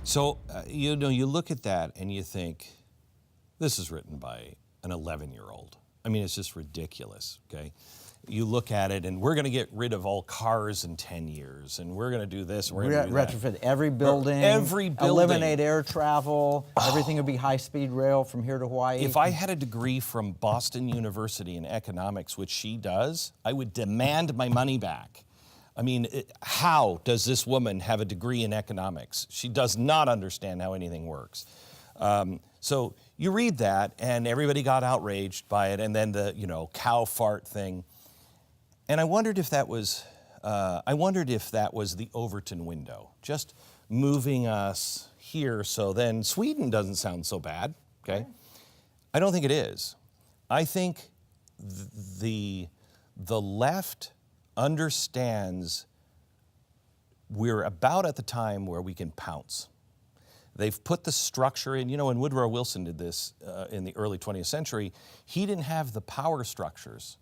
So, you look at that and you think, this is written by an 11-year-old. I mean, it's just ridiculous, okay? You look at it, and we're going to get rid of all cars in 10 years, and we're going to do this, and we're going to do that. Retrofit every building. Eliminate air travel. Everything would be high-speed rail from here to Hawaii. If I had a degree from Boston University in economics, which she does, I would demand my money back. I mean, how does this woman have a degree in economics? She does not understand how anything works. So you read that, and everybody got outraged by it, and then the cow fart thing. And I wondered if that was the Overton window, just moving us here. So then Sweden doesn't sound so bad. Okay, I don't think it is. I think the left understands we're about at the time where we can pounce. They've put the structure in, when Woodrow Wilson did this in the early 20th century, he didn't have the power structures.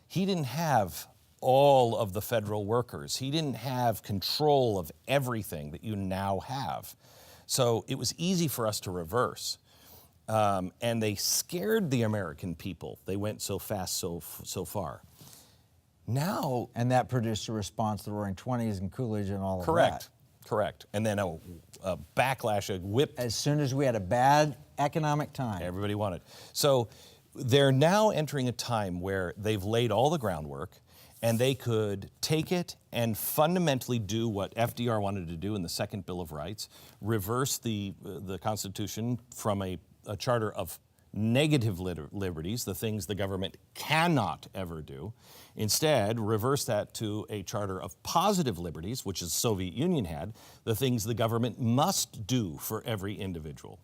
He didn't have all of the federal workers. He didn't have control of everything that you now have. So it was easy for us to reverse. And they scared the American people. They went so fast, so far. Now... And that produced a response to the Roaring Twenties and Coolidge and all of that. Correct. And then a backlash, a whip. As soon as we had a bad economic time. Everybody wanted. So they're now entering a time where they've laid all the groundwork, and they could take it and fundamentally do what FDR wanted to do in the Second Bill of Rights, reverse the Constitution from a charter of negative liberties, the things the government cannot ever do. Instead, reverse that to a charter of positive liberties, which the Soviet Union had, the things the government must do for every individual.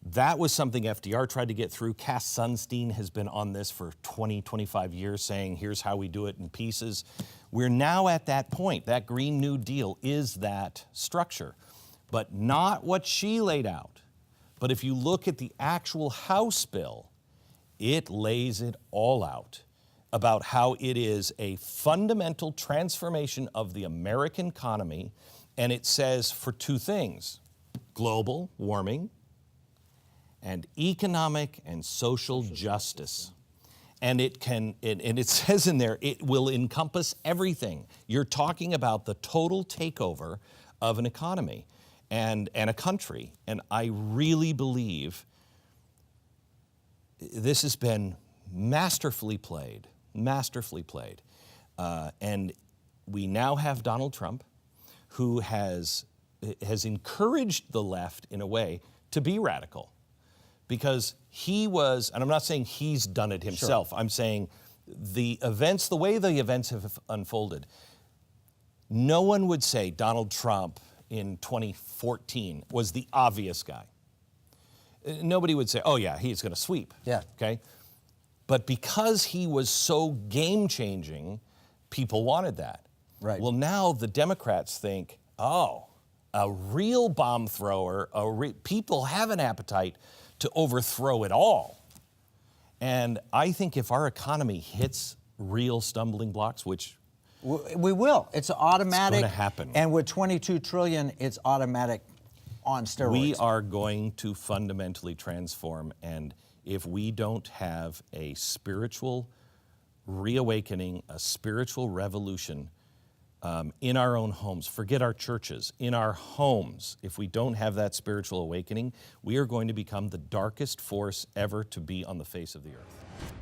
That was something FDR tried to get through. Cass Sunstein has been on this for 20, 25 years saying, here's how we do it in pieces. We're now at that point. That Green New Deal is that structure, but not what she laid out. But if you look at the actual House bill, it lays it all out about how it is a fundamental transformation of the American economy, and it says for two things: global warming and economic and social justice. And it says in there, it will encompass everything. You're talking about the total takeover of an economy and a country. And I really believe this has been masterfully played. And we now have Donald Trump, who has encouraged the left in a way to be radical. Because he was, and I'm not saying he's done it himself, sure. I'm saying the way the events have unfolded, no one would say Donald Trump in 2014 was the obvious guy. Nobody would say, oh yeah, he's going to sweep. Yeah. Okay? But because he was so game-changing, people wanted that. Right. Well, now the Democrats think, oh, a real bomb thrower, people have an appetite to overthrow it all. And I think if our economy hits real stumbling blocks, which we will, it's automatic. It's going to happen. And with $22 trillion, it's automatic on steroids. We are going to fundamentally transform, and if we don't have a spiritual reawakening, a spiritual revolution in our own homes, forget our churches, in our homes, if we don't have that spiritual awakening, we are going to become the darkest force ever to be on the face of the earth.